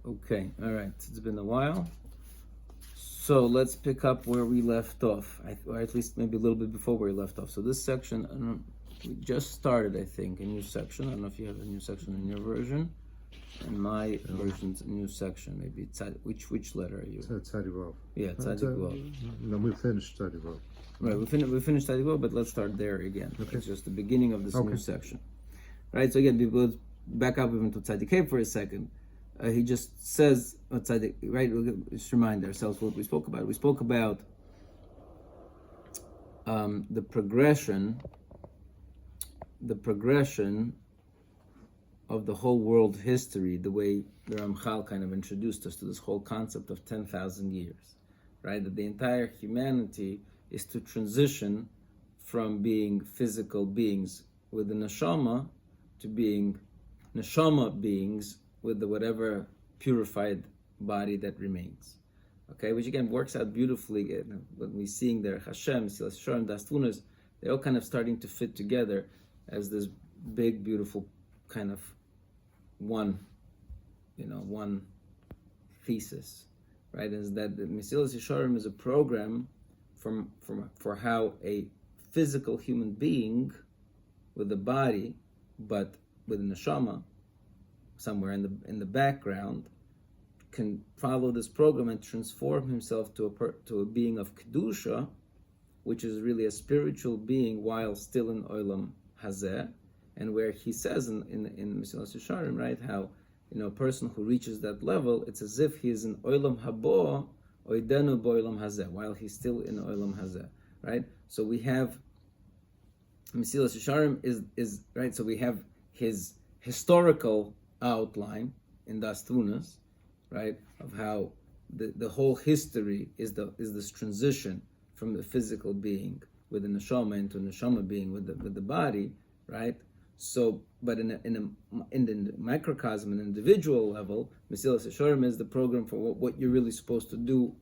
Okay, all right. It's been a while. So let's pick up where we left off, or at least maybe a little bit before where we left off. So this section, we just started, I think, a new section. I don't know if you have a new section in your version. In my version's a new section. Maybe which letter are you? Tzadik Vav. Yeah, Tzadik Vav. No, we finished Tzadik Vav. Right, we finished Tzadik Vav, but let's start there again. Okay. It's just the beginning of this new section. Right. So again, we will back up even to Tzadik Hey for a second. He just says, right? We'll just remind ourselves what we spoke about. We spoke about the progression of the whole world history, the way the Ramchal kind of introduced us to this whole concept of 10,000 years, right? That the entire humanity is to transition from being physical beings with the neshama to being neshama beings with the whatever purified body that remains. Okay, which again works out beautifully when we seeing there Hashem, Daas Tevunos, they're all kind of starting to fit together as this big, beautiful kind of one thesis, right? Is that the Mesilas Yesharim is a program for how a physical human being with a body, but with a neshama somewhere in the background, can follow this program and transform himself to a being of kedusha, which is really a spiritual being while still in olam hazeh, and where he says in Mesilas Yesharim, right, how a person who reaches that level, it's as if he is in olam habo oidenu boilam hazeh, while he's still in olam hazeh, right? So we have Mesilas Yesharim is right. So we have his historical outline in Daas Tevunos, right, of how the whole history is this transition from the physical being with the neshama into a neshama being with the body, right? So, but in the microcosm, an individual level, Mesilas Yesharim is the program for what you're really supposed to do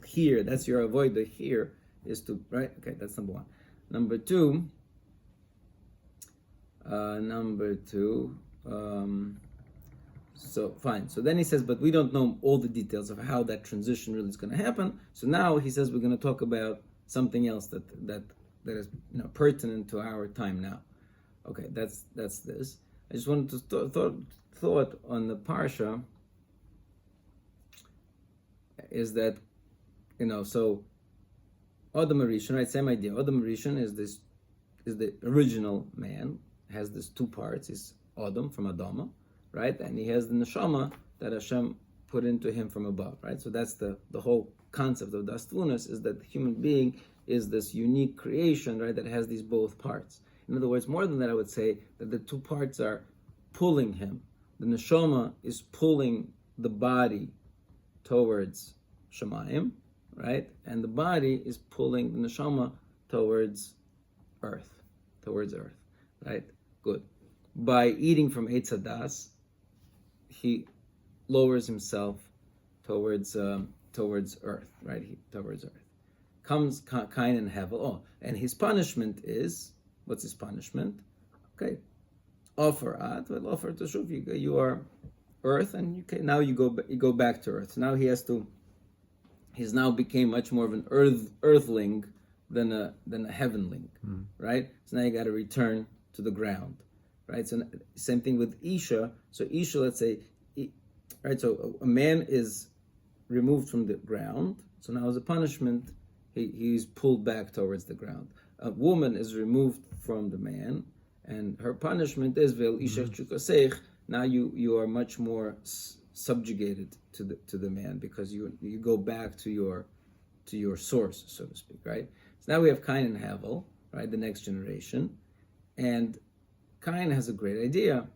here. That's your avoida here, is to, right? Okay, that's number one. Number two. So fine. So then he says, but we don't know all the details of how that transition really is going to happen. So now he says we're going to talk about something else that is pertinent to our time now. Okay, that's this. I just wanted to thought on the parsha is that so Adam Rishon, right? Same idea. Adam Rishon is the original man, has these two parts. He's Adam from Adama, right? And he has the neshama that Hashem put into him from above, right? So that's the whole concept of Daas Tevunos, is that the human being is this unique creation, right, that has these both parts. In other words, more than that, I would say that the two parts are pulling him. The neshama is pulling the body towards Shemayim, right? And the body is pulling the neshama towards earth, right? Good. By eating from Eitz Hadas, he lowers himself towards earth, right? Towards earth. Comes Cain and Hevel. And his punishment is, what's his punishment? Okay, offer to Shuv. You are earth, and now you go back to earth. Now he's now became much more of an earthling than a heavenling, right? So now you got to return to the ground, right? So same thing with Isha. So Isha, let's say, right? So a man is removed from the ground. So now as a punishment, he's pulled back towards the ground. A woman is removed from the man, and her punishment is vel Isha chukasech. Now you are much more subjugated to the man, because you go back to your source, so to speak, right? So now we have Cain and Hevel, right? The next generation, and Cain has a great idea.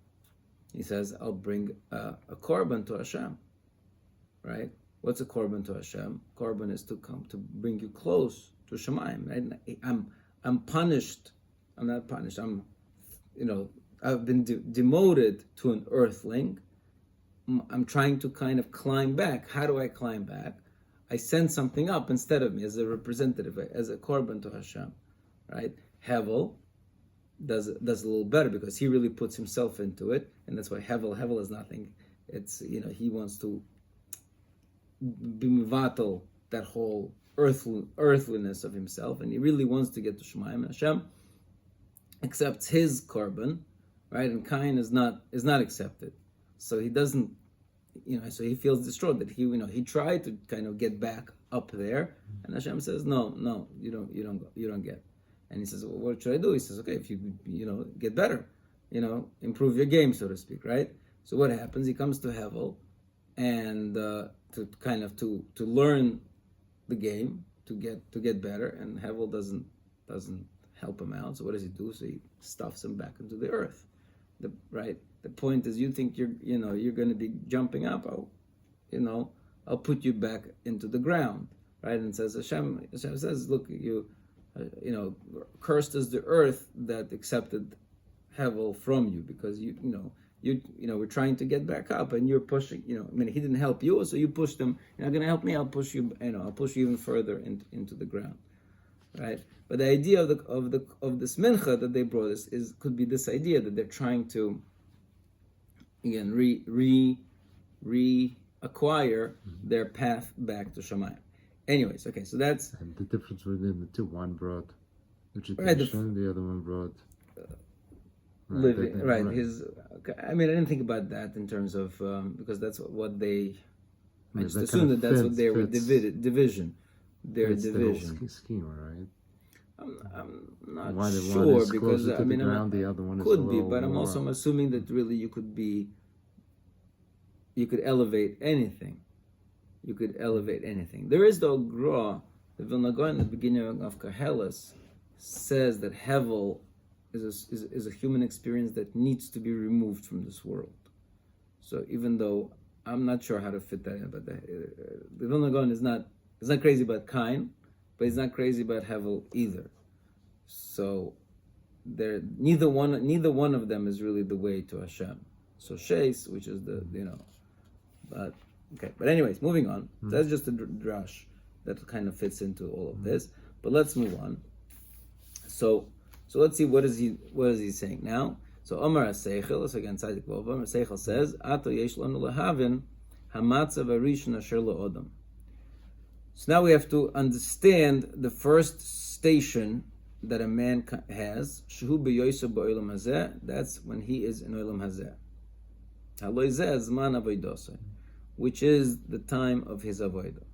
He says, "I'll bring a korban to Hashem." Right? What's a korban to Hashem? Korban is to come to bring you close to Shemayim. Right? I'm punished. I'm not punished. I've been demoted to an earthling. I'm trying to kind of climb back. How do I climb back? I send something up instead of me as a representative, as a korban to Hashem. Right? Hevel does a little better, because he really puts himself into it, and that's why Hevel is nothing It's, he wants to be mivatal that whole earthliness of himself, and he really wants to get to Shemayim. And Hashem accepts his korban, right? And Cain is not accepted, so he doesn't, so he feels distraught that he tried to kind of get back up there, and Hashem says, no, you don't get. And he says, well, what should I do? He says, okay, if you get better, improve your game, so to speak, right? So what happens? He comes to Hevel, and to learn the game, to get better, and Hevel doesn't help him out. So what does he do? So he stuffs him back into the earth. The point is, you think you're going to be jumping up. I'll put you back into the ground, right? And says Hashem says, look, cursed is the earth that accepted Hevel from you, because we're trying to get back up, and you're pushing. He didn't help you, so you pushed him. You're not going to help me. I'll push you. I'll push you even further into the ground, right? But the idea of this mincha that they brought could be this idea that they're trying to again reacquire their path back to Shemayim. Anyways, okay, so that's and the difference within the two. One brought vegetation, the other one brought living. Right. I didn't think about that in terms of because that's what they. I just assumed that's what they were division. Their division the schema, right? I'm not One sure is because to the ground, the other one is could be, but I'm assuming that really you could elevate anything. You could elevate anything. There is the Gra, the Vilna Gaon in the beginning of Kahelas says that Hevel is a human experience that needs to be removed from this world. So even though I'm not sure how to fit that in, but the Vilna Gaon is not crazy about Cain, but he's not crazy about Hevel either. So neither one of them is really the way to Hashem. So Sheis, which is but okay. But anyways, moving on. That's just a drash that kind of fits into all of this. But let's move on. So let's see what is he saying now. So Omar HaSeichel, so again, Tzadik Vov, Omar HaSeichel says, Ato yesh lanu lahavin hamatzav harishon asher lo'odam. So now we have to understand the first station that a man has, Shehu beyoyso ba'olam hazeh, that's when he is in olam hazeh. Haloi zeh zman avoidosai, which is the time of his avodah.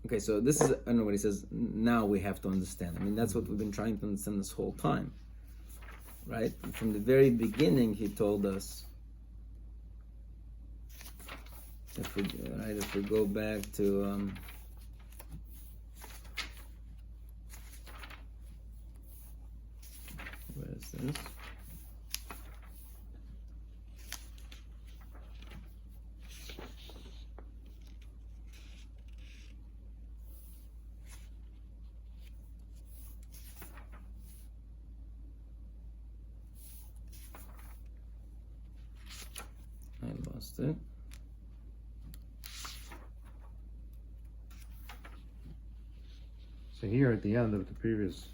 Okay, so this is, I don't know what he says, now we have to understand. That's what we've been trying to understand this whole time. Right? From the very beginning, he told us, if we go back to, where is this? I lost it. So here at the end of the previous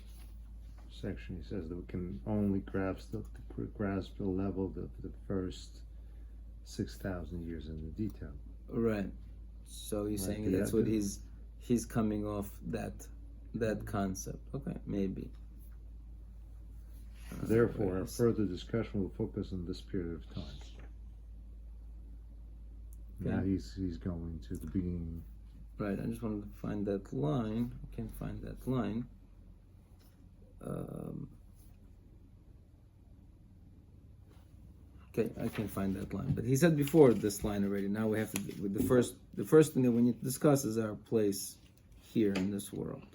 section, he says that we can only grasp the level of the first 6,000 years in the detail. Right. So he's saying that's what he's coming off that concept. Okay, maybe. Therefore, our further discussion will focus on this period of time. Okay. Now he's going to the beginning. Right, I just wanted to find that line. I can't find that line. Okay, I can find that line. But he said before this line already. Now we have to. The first thing that we need to discuss is our place here in this world.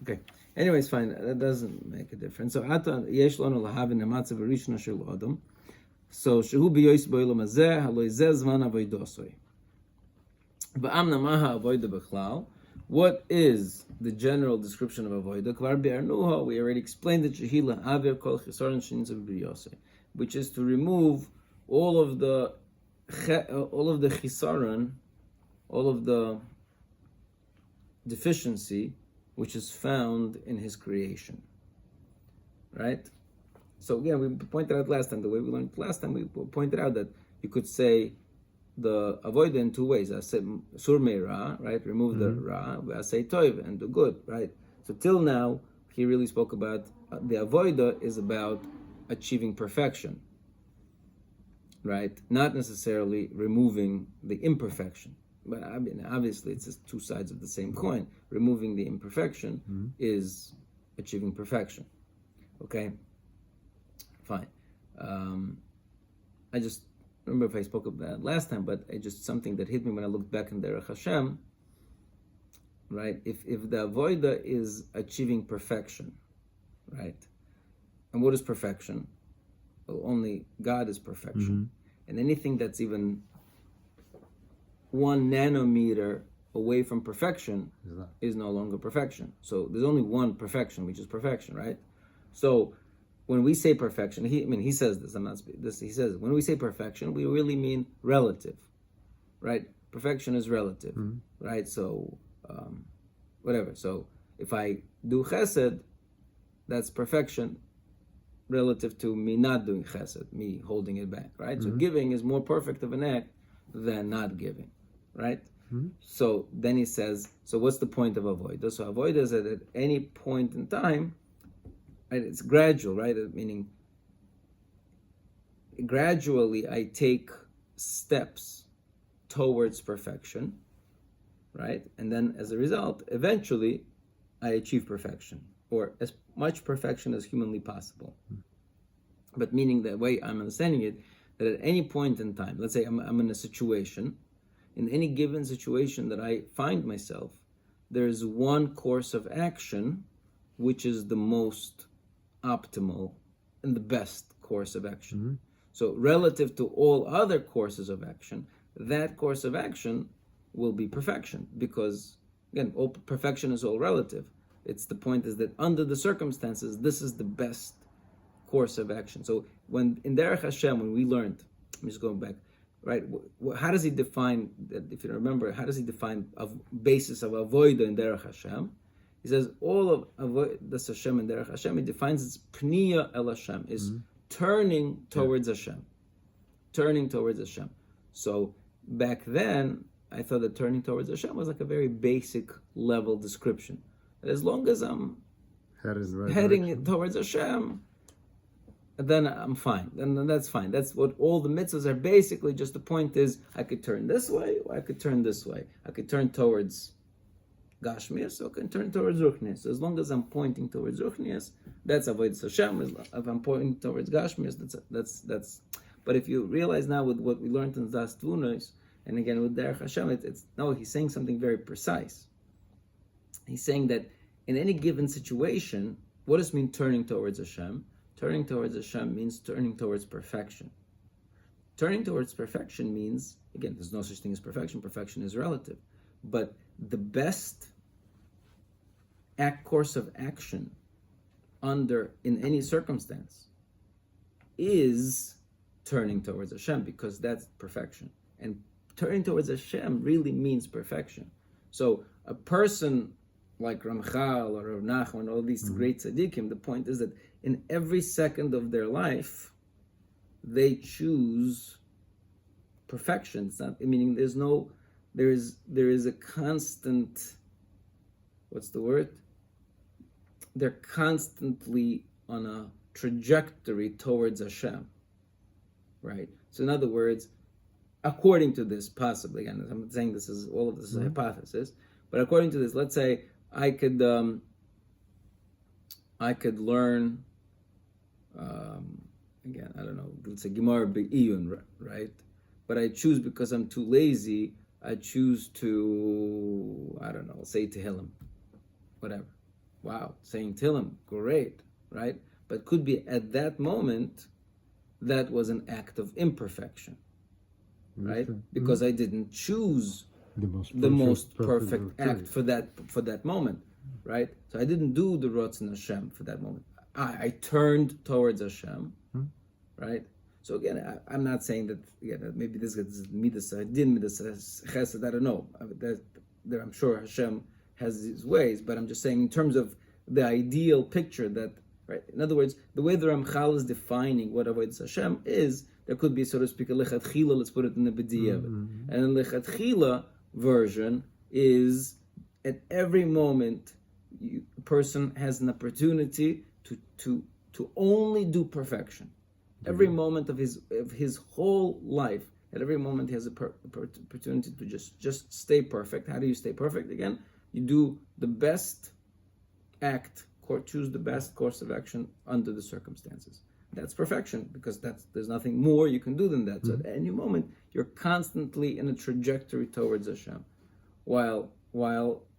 Okay. Anyways, fine. That doesn't make a difference. So, ata yesh lanu lahavin hamatzav harishon asher lo'odam. So, shehu b'yoyis b'olam hazeh haloi zeh zman avoidosoi. Ba'amna maha avoida b'chlal. What is the general description of avoida? Kvar bi'arnuha. We already explained that shehi la'aver kol chisaron shinzav b'yosei, which is to remove all of the chisaron all of the deficiency which is found in his creation. Right? So again, we pointed out last time, the way we learned last time, we pointed out that you could say the avoid in two ways. I said sur ra, right? Remove the ra. I say toiv and do good, right? So till now, he really spoke about the avoida is about achieving perfection, right? Not necessarily removing the imperfection. But I mean, obviously, it's just two sides of the same coin. Removing the imperfection is achieving perfection. Okay, fine. I just remember if I spoke of that last time, but it just something that hit me when I looked back in Derech Hashem. Right? If the avoida is achieving perfection, right? And what is perfection? Well, only God is perfection. And anything that's even 1 nanometer away from perfection is no longer perfection. So there's only one perfection, which is perfection, right? So when we say perfection, he says this. I'm not speaking this. He says when we say perfection, we really mean relative, right? Perfection is relative, right? So whatever. So if I do chesed, that's perfection relative to me not doing chesed, me holding it back, right? So giving is more perfect of an act than not giving, right? So then he says, so what's the point of avoida? So avoida is that at any point in time, right, it's gradual, right? Meaning gradually I take steps towards perfection, right? And then as a result, eventually I achieve perfection, or as much perfection as humanly possible. But meaning the way I'm understanding it, that at any point in time, let's say I'm in a situation, in any given situation that I find myself, there's one course of action which is the most optimal and the best course of action. So relative to all other courses of action, that course of action will be perfection, because again, all perfection is all relative. It's the point is that under the circumstances, this is the best course of action. So when in Derech Hashem, when we learned, I'm just going back, right? How does he define that? If you remember, how does he define a basis of avoida in Derech Hashem? He says all of avodas Hashem and Derech Hashem. He defines its pniya el Hashem is turning towards Hashem, turning towards Hashem. So back then, I thought that turning towards Hashem was like a very basic level description. That as long as I'm heading towards Hashem, then I'm fine. Then that's fine. That's what all the mitzvahs are basically. Just the point is, I could turn this way, or I could turn this way. I could turn towards Gashmias, or I can turn towards Ruchnias. So as long as I'm pointing towards Ruchnias, that's avodas Hashem. If I'm pointing towards Gashmias, that's. But if you realize now with what we learned in Daas Tevunos, and again with Derech Hashem, it's no. He's saying something very precise. He's saying that in any given situation, what does it mean turning towards Hashem? Turning towards Hashem means turning towards perfection. Turning towards perfection means, again, there's no such thing as perfection. Perfection is relative. But the best course of action in any circumstance is turning towards Hashem, because that's perfection. And turning towards Hashem really means perfection. So a person like Ramchal or Rav Nachman, all these great tzaddikim, the point is that in every second of their life, they choose perfection. It's not, meaning there is a constant, what's the word? They're constantly on a trajectory towards Hashem, right? So in other words, according to this, possibly, again, I'm saying all of this is a hypothesis, but according to this, let's say I could learn, again, I don't know, let's say Gemara Be'iyun, right? But I choose, because I'm too lazy, I choose to, I don't know, say Tehillim, whatever. Wow, saying Tehillim, great, right? But could be at that moment, that was an act of imperfection, right? Because I didn't choose the most perfect act for that moment, right? So I didn't do the Ratzon Hashem for that moment. I turned towards Hashem, right? So again, I'm not saying that maybe this is midas din, midas chesed. I don't know. I'm sure Hashem has his ways, but I'm just saying in terms of the ideal picture that, right? In other words, the way the Ramchal is defining what avodas Hashem is, there could be, so to speak, a lechatchila. Let's put it in the b'diavad, and the lechatchila version is at every moment a person has an opportunity to only do perfection. Every moment of his whole life, at every moment he has a opportunity to just stay perfect. How do you stay perfect? Again, you do the best act, choose the best course of action under the circumstances. That's perfection, because there's nothing more you can do than that. So at any moment, you're constantly in a trajectory towards Hashem. While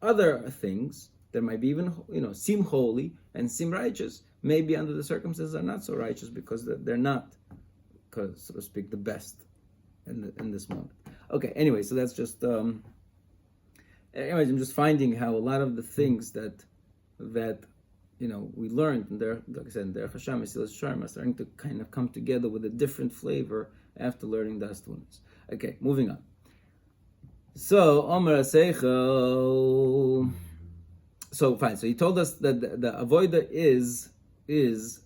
other things that might be even seem holy and seem righteous, maybe under the circumstances are not so righteous because they're not, so to speak, the best in this moment. Okay. Anyway, so that's just. Anyways, I'm just finding how a lot of the things that we learned, and like I said, in Derech Hashem, Mesilas Yesharim, are starting to kind of come together with a different flavor after learning Daas Tevunos. Okay, moving on. So, Omer Aseichel. So fine. So he told us that the avoida is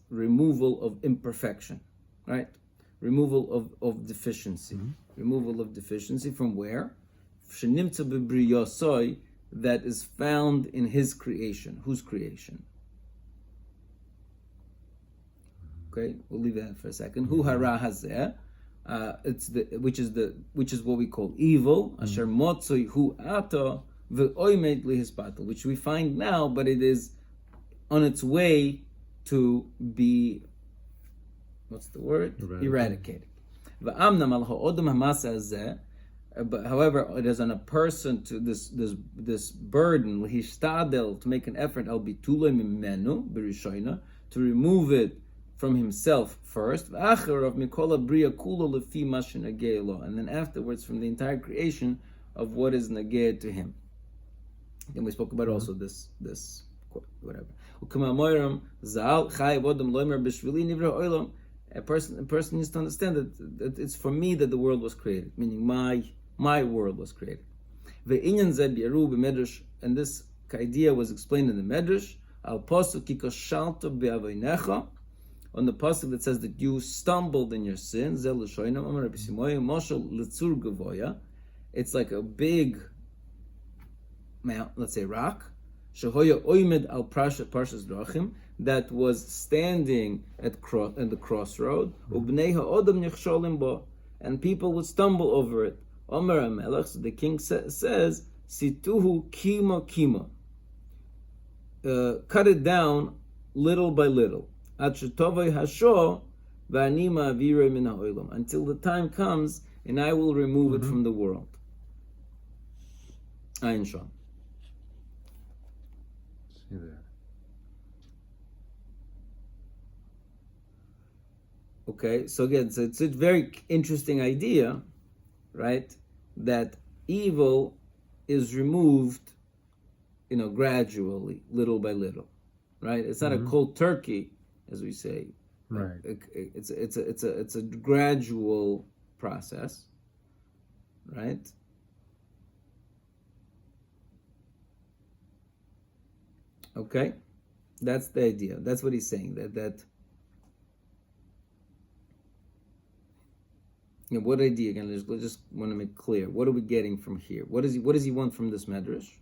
removal of imperfection, right? Removal of deficiency. Removal of deficiency from where? Shenimtza b'briyosoi, that is found in his creation. Whose creation? Okay, we'll leave that for a second. Hu hara hazeh, which is what we call evil. Asher motzoi hu ato ve'oimed lihispatel, which we find now, but it is on its way to be, what's the word? Eradicated. Va'amnam al ha'odam hamasa hazeh. But however, it is on a person to this burden, lihishtadel, to make an effort, al bitulei mimenu b'rishoina, to remove it from himself first, and then afterwards from the entire creation of what is nageh to him. And we spoke about also this whatever. A person needs to understand that it's for me that the world was created, meaning my world was created. And this idea was explained in the Medrash, al pasuk kikoshalto be'avonecha, on the pasuk that says that you stumbled in your sin. It's like a big, let's say, rock, that was standing at the crossroad, and people would stumble over it. Omer HaMelech, so the king says, Situhu kima. Cut it down little by little. Until the time comes and I will remove it from the world. Ayin Shon. See that. Okay, so again, so it's a very interesting idea, right? That evil is removed, gradually, little by little, right? It's not a cold turkey, as we say. Right. It's a gradual process, right? Okay, that's the idea. That's what he's saying. That what idea again? I just want to make clear. What are we getting from here? What does he want from this medrash?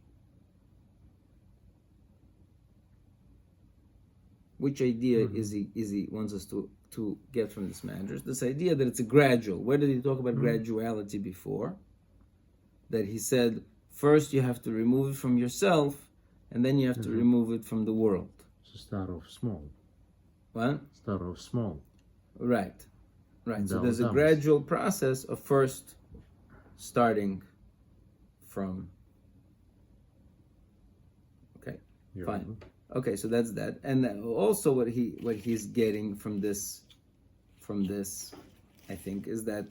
Which idea is he wants us to get from this medrash? This idea that it's a gradual. Where did he talk about graduality before? That he said first you have to remove it from yourself, and then you have to remove it from the world. So start off small. What? Start off small. Right. So there's a gradual process of first starting from. Okay, fine. Okay, so that's that, and also what he's getting from this, I think, is that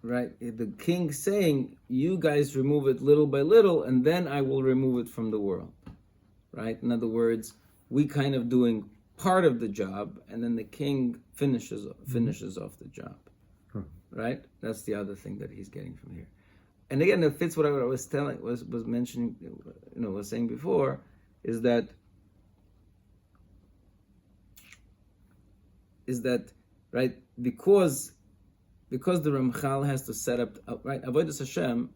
right. The king saying, "You guys remove it little by little, and then I will remove it from the world." Right. In other words, we kind of doing part of the job, and then the king finishes off the job. Right? That's the other thing that he's getting from here. And again, it fits what I was mentioning, was saying before, is that right, because the Ramchal has to set up, right, Avodas Hashem,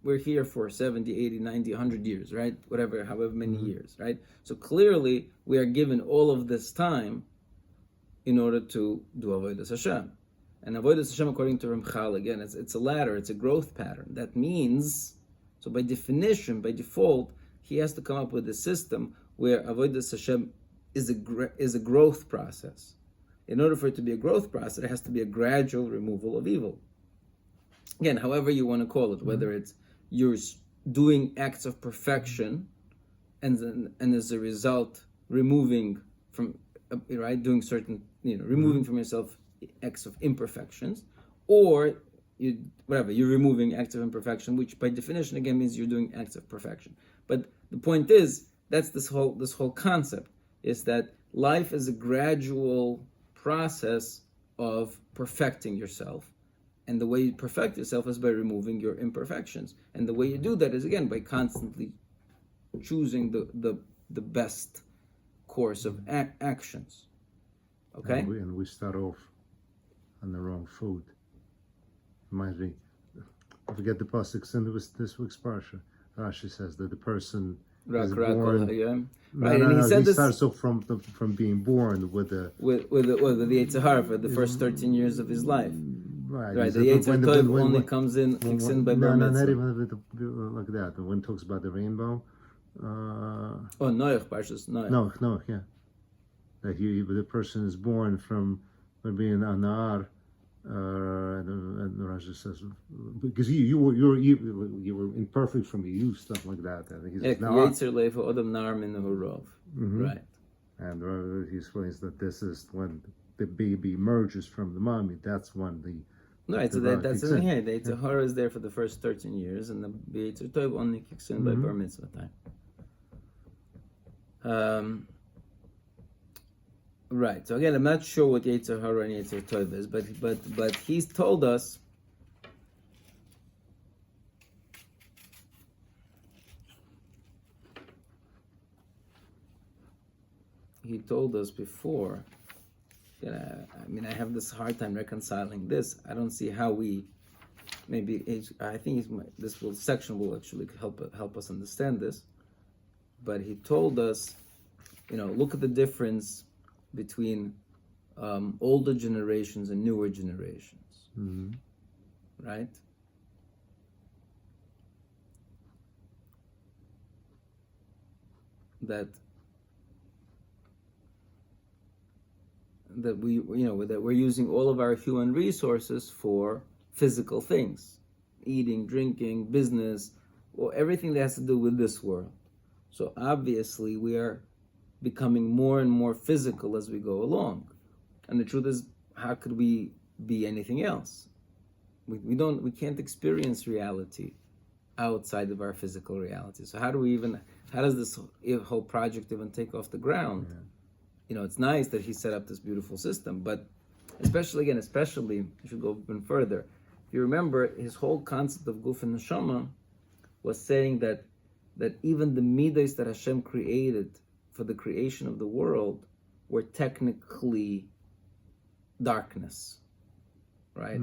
we're here for 70, 80, 90, 100 years, right? Whatever, however many years, right? So clearly, we are given all of this time in order to do Avodas Hashem. And Avodas Hashem, according to Ramchal, again, it's a ladder, it's a growth pattern. That means, so by definition, by default, he has to come up with a system where Avodas Hashem is a growth process. In order for it to be a growth process, it has to be a gradual removal of evil. Again, however you want to call it, whether it's you're doing acts of perfection, and as a result, removing from, right, doing certain, removing from yourself acts of imperfections, or you're removing acts of imperfection, which by definition again means you're doing acts of perfection. But the point is, that's this whole concept, is that life is a gradual process of perfecting yourself, and the way you perfect yourself is by removing your imperfections, and the way you do that is again by constantly choosing the best course of actions. Okay, and we start off on the wrong food. Reminds me, I forget the pasuk in this week's parsha. Rashi says that the person is born. He starts off from being born with the Yetzer Hara for the first 13 years of his life. Right. The Yetzer Tov only kicks in by bar mitzvah. Not even like that. When it talks about the rainbow. Noach, Parshas Noach. Noach, yeah. That the person is born from being a nar, and Rashi says because you were imperfect from your youth, stuff like that. I think right. And he explains that this is when the baby emerges from the mommy. That's when the right. So that's in here. The Yetzer Hara is there for the first 13 years, and the Yetzer Tov only kicks in by bar mitzvah time. Right. So again, I'm not sure what Yetzer Hara and Yetzer Tov is, but he's told us. He told us before. I have this hard time reconciling this. I don't see how we. I think this section will actually help us understand this. But he told us, look at the difference between older generations and newer generations, right? That we're using all of our human resources for physical things, eating, drinking, business, or everything that has to do with this world. So obviously we are becoming more and more physical as we go along. And the truth is, how could we be anything else? We can't experience reality outside of our physical reality. So how does this whole project even take off the ground? Yeah. It's nice that he set up this beautiful system, but especially, you should go even further. If you remember, his whole concept of Guf and Neshama was saying that even the midas that Hashem created for the creation of the world were technically darkness, right?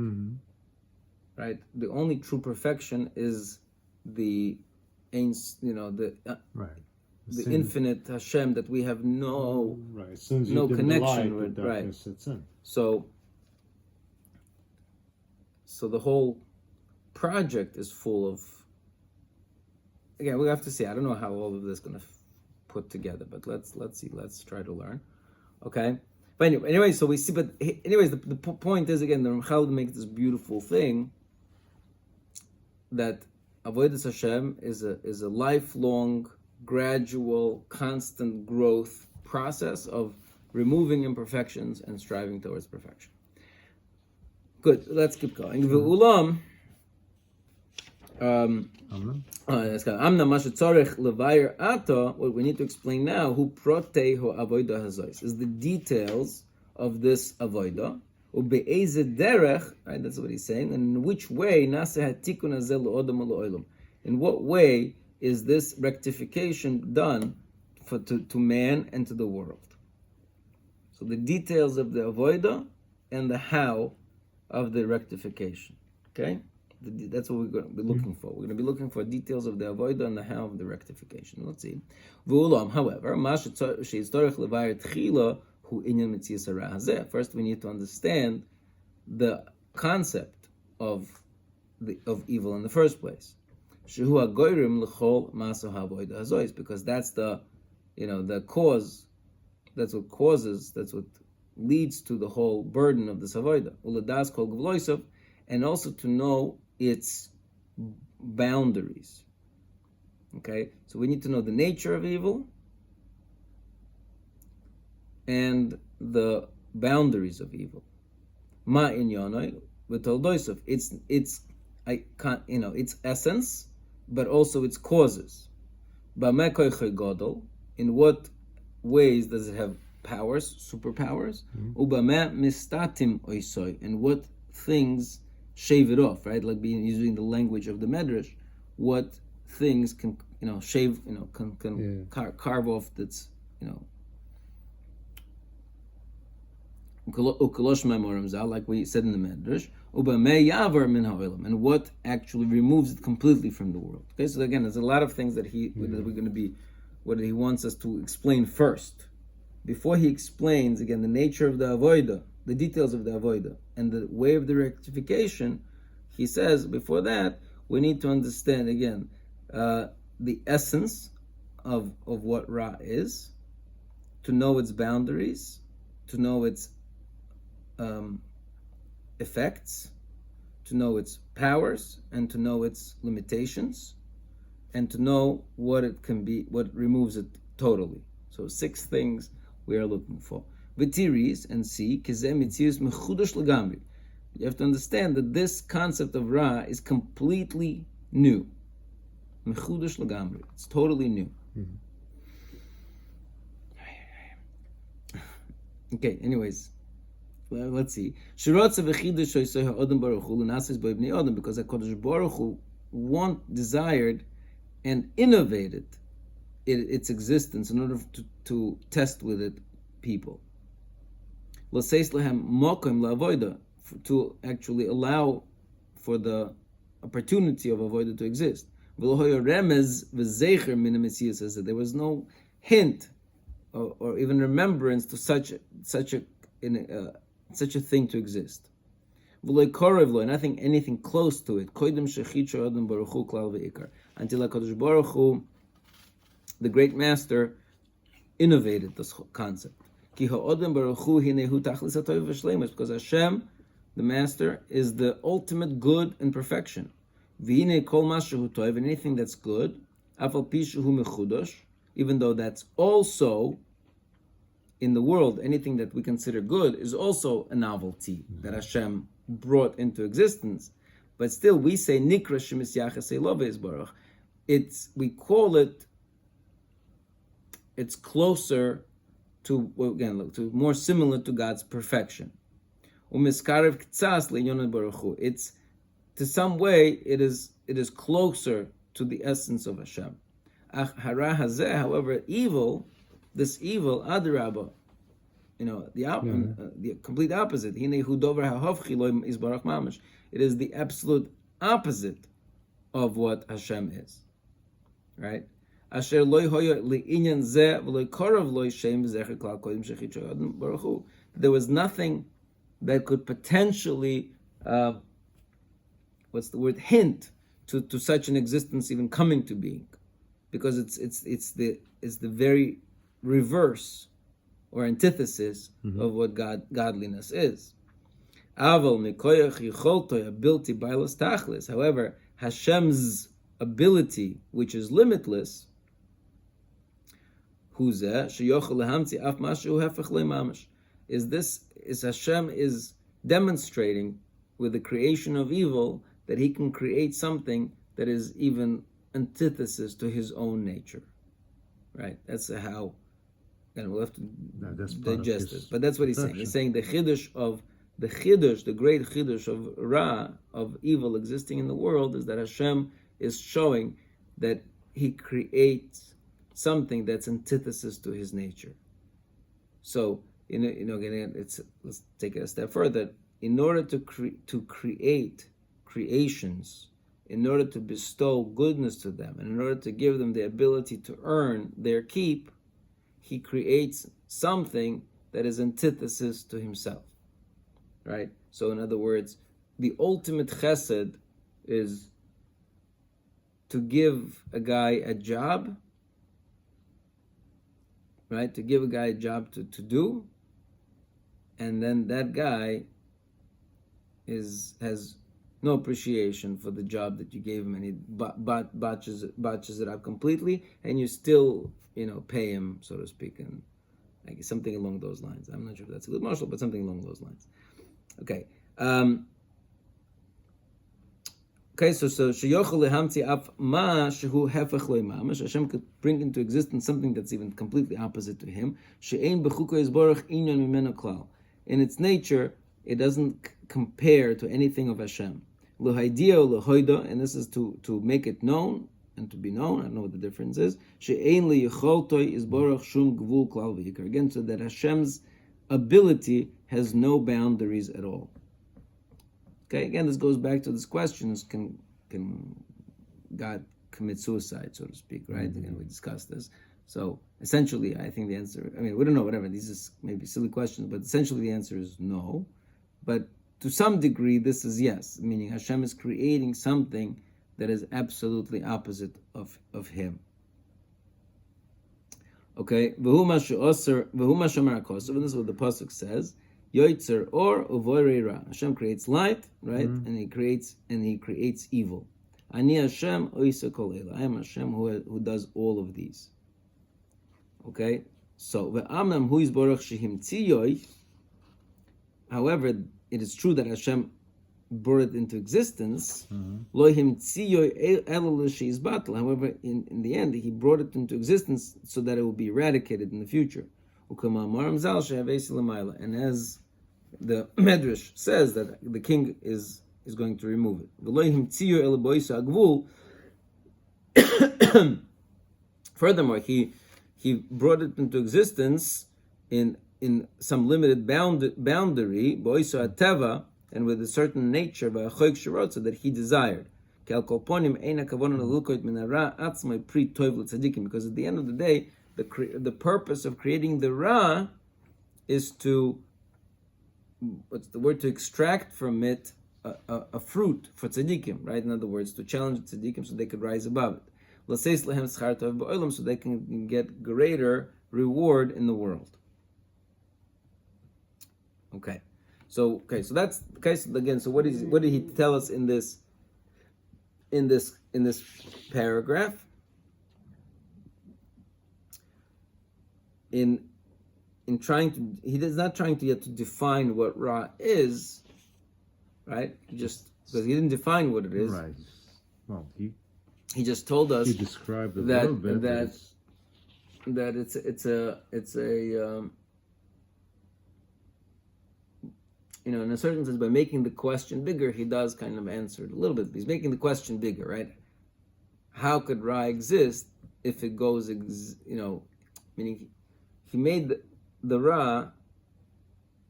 Right. The only true perfection is the infinite Hashem that we have no connection with, right? So the whole project is full of. Again, we have to see. I don't know how all of this is going to put together, but let's see. Let's try to learn. Okay. But anyway, so we see. But anyways, the point is, again, the Ramchal makes this beautiful thing that Avodas Hashem is a lifelong, gradual, constant growth process of removing imperfections and striving towards perfection. Good. Let's keep going. V'ulam. What we need to explain now, who protei ho avoida hazois, is the details of this avoida. Ube'eze derech, right? That's what he's saying. And in which way nase hatikun hazel le'odam u'le'olam? In what way is this rectification done to man and to the world? So the details of the avoida and the how of the rectification. Okay, that's what we're going to be looking for. We're going to be looking for details of the avoida and the how of the rectification. Let's see. However, first we need to understand the concept of evil in the first place. Because that's the cause. That's what causes. That's what leads to the whole burden of this avoida. And also to know its boundaries. Okay, so we need to know the nature of evil and the boundaries of evil. Ma inyanoi v'toldosav. Its essence, but also its causes. B'meh koichei gadol. In what ways does it have powers, superpowers? Ubameh mistatim oisoi. And what things shave it off, right? Like using the language of the Medrash, what things can shave, can carve off that's like we said in the Medrash, and what actually removes it completely from the world. Okay, so again, there's a lot of things that we're going to be, what he wants us to explain first. Before he explains, again, the nature of the avoida, the details of the avoida, and the way of the rectification, he says, before that, we need to understand, again, the essence of what Ra is, to know its boundaries, to know its effects, to know its powers, and to know its limitations, and to know what it can be, what removes it totally. So 6 things we are looking for. V'tiris, and see, kizeh mitzius mechudash legamri. You have to understand that this concept of Ra is completely new. Mechudash legamri. It's totally new. Okay, anyways, let's see. Because HaKadosh Baruch Hu desired and innovated its existence in order to test with it people. To actually allow for the opportunity of avoida to exist. There was no hint or even remembrance to such a thing to exist. Nothing anything close to it. Until HaKadosh Baruch Hu, the great master, innovated this concept. Because Hashem, the master, is the ultimate good and perfection. And anything that's good, even though that's also in the world, anything that we consider good is also a novelty that Hashem brought into existence. But still, we say Nikra Shemis Yachasei Loveis Baruch. We call it. It's closer to, again, to more similar to God's perfection. Umiskarev Ktsas LeYonah Baruch Hu. It's, to some way, it is closer to the essence of Hashem. Hara Hazeh, however, this evil, Adarabah, the complete opposite. It is the absolute opposite of what Hashem is. Right? There was nothing that could potentially, hint to such an existence even coming to being, because it's the very reverse or antithesis of what godliness is. However, Hashem's ability, which is limitless, is Hashem is demonstrating with the creation of evil that He can create something that is even antithesis to his own nature, right? That's how, and we'll have to digest it. But that's what he's saying. He's saying the great chiddush of Ra, of evil existing in the world, is that Hashem is showing that he creates something that's antithesis to his nature. So, again, let's take it a step further. In order to create creations, in order to bestow goodness to them, and in order to give them the ability to earn their keep, he creates something that is antithesis to himself, right? So in other words, the ultimate chesed is to give a guy a job, right? To give a guy a job to do, and then that guy has no appreciation for the job that you gave him, and he botches it out completely, and you still, pay him, so to speak, and I guess something along those lines. I'm not sure if that's a good marshal, but something along those lines. Okay. So sheyochel lehamtzi af ma shehu hefech lo mamash. Hashem could bring into existence something that's even completely opposite to him. She'ein bechuko yisborach inyan mimenu klal. In its nature, it doesn't compare to anything of Hashem. L'haidia or l'hoida, and this is to make it known and to be known. I don't know what the difference is. She'ein liyicholtoi yisborach shum gvul klal v'yikar. Again, so that Hashem's ability has no boundaries at all. Okay, again, this goes back to this question: can God commit suicide, so to speak? Right? Again, we discussed this. So essentially, I think the answer. I mean, we don't know. Whatever. These are maybe silly questions, but essentially the answer is no. But to some degree, this is yes, meaning Hashem is creating something that is absolutely opposite of Him. Okay, and this is what the pasuk says. Yoitzer or uvoirei ra. Hashem creates light, right? And he creates evil. Ani Hashem oisa kol ela. I am Hashem who does all of these. Okay, so ve'amnam hu yisborach shehimtziyoy. However, it is true that Hashem brought it into existence. Lo himtziyoy elo l'sheizbatel. However, in the end, he brought it into existence so that it will be eradicated in the future. And as the Medrash says that the king is going to remove it. Furthermore, he brought it into existence in some limited boundary, and with a certain nature, so that he desired. Because at the end of the day, the purpose of creating the Ra is to, to extract from it a fruit for tzaddikim, right? In other words, to challenge tzaddikim so they could rise above it. So they can get greater reward in the world. Okay. So that's okay. So again, so what did he tell us in this paragraph? In trying to, he is not trying to yet to define what Ra is, right? Just because he didn't define what it is. Right. Well, he just told us he described it that a little bit, that it's a in a certain sense, by making the question bigger, he does kind of answer it a little bit. He's making the question bigger, right? How could Ra exist if it goes, meaning he made the Ra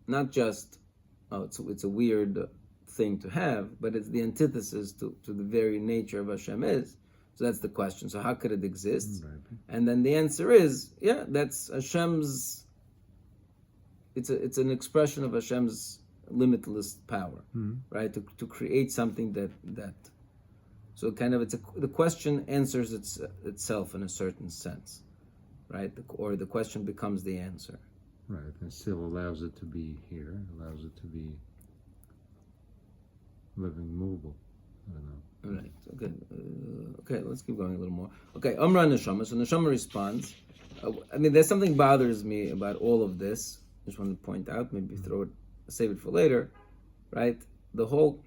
not just, it's a weird thing to have, but it's the antithesis to the very nature of Hashem is. So that's the question. So how could it exist? Right. And then the answer is, that's Hashem's, it's an expression of Hashem's limitless power, right? To create something that so kind of the question answers itself in a certain sense. Right, or the question becomes the answer. Right, and still allows it to be here, allows it to be living, movable. I don't know. Right. Okay. Let's keep going a little more. Okay. Amra Neshama. So Neshama responds. There's something bothers me about all of this. Just want to point out. Maybe save it for later. Right. The whole.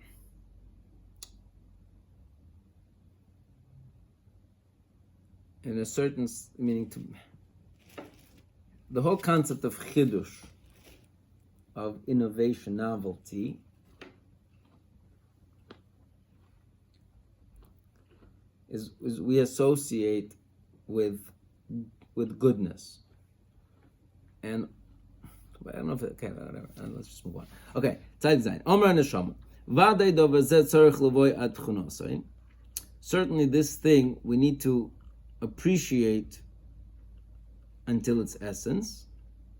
in a certain meaning, to the whole concept of chidush, of innovation, novelty, is we associate with goodness. And I don't know if okay, whatever. Let's just move on. Okay, Tzad Zayin. Omer Neshama. V'adei do v'zeh tzorich levoy ad tchunosai. Certainly, this thing we need to appreciate until its essence,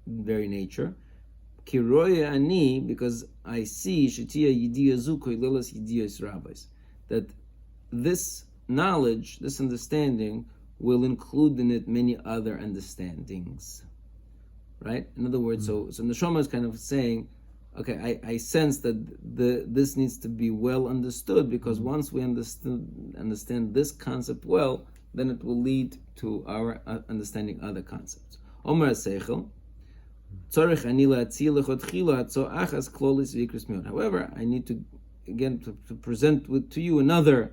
very nature. Kiroya ani, because I see shetiya yidiya zukoy lelas yidiyas rabbis, that this knowledge, this understanding, will include in it many other understandings. Right? In other words, so Neshama is kind of saying, okay, I sense that this needs to be well understood, because once we understand this concept well, then it will lead to our understanding other concepts. Omer Seichel, Tzorich ani la'atzil lechatchila hatzo achas klolis v'ikris miot. However, I need to again to present to you another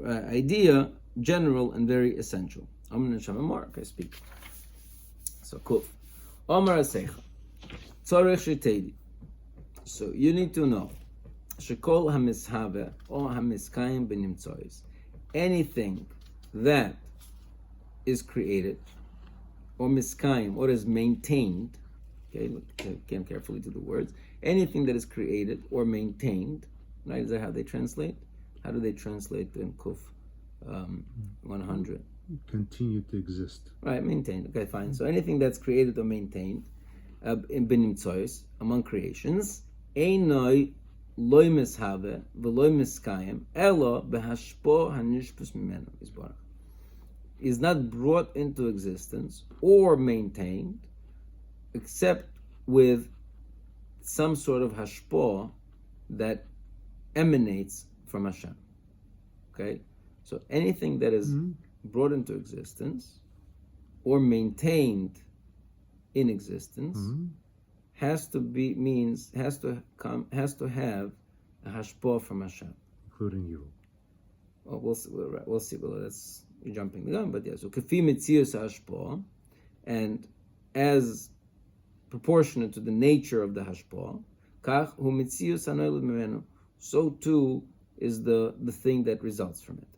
idea, general and very essential. Omer Neshama more. Okay, speak. So cool. Omer Seichel. Tzorich shetedi. So you need to know, shekol hamishave or hamiskayim benimtzois, anything that is created, or miskayim, or is maintained. Okay, look again carefully to the words. Anything that is created or maintained. Right? Is that how they translate? How do they translate in Kuf 100? Continue to exist. Right, maintained. Okay, fine. So anything that's created or maintained in benimtzois, among creations, einoi loy mishave v'loy miskayim elo behashpo hanishpus mimenu isbarach, is not brought into existence or maintained except with some sort of hashpo that emanates from Hashem. Okay, so anything that is brought into existence or maintained in existence has to have a hashpah from Hashem, including you. Well, we'll see. Well, that's jumping the gun, but yeah. So kafi mitzius hashpah, and as proportionate to the nature of the hashpah, kach hu mitzius hanoilad mimenu. So too is the thing that results from it.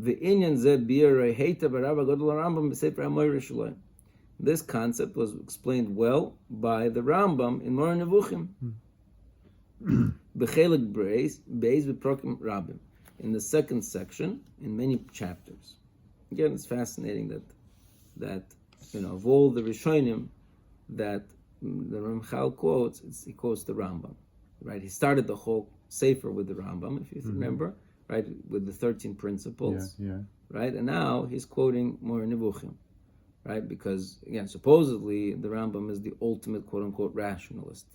V'inyan zeh b'yirei heita b'Rabba Gadol Rambam b'Sefer HaMoyer Shalom. This concept was explained well by the Rambam in Moreh Nevuchim. B'chelik beis v'prokim Rabbim, in the second section, in many chapters. Again, it's fascinating that of all the Rishonim that the Ramchal quotes, he quotes the Rambam. Right? He started the whole Sefer with the Rambam, if you remember, right, with the 13 principles. Yeah. Right, and now he's quoting Moreh Nevuchim. Right, because again, supposedly the Rambam is the ultimate quote unquote rationalist,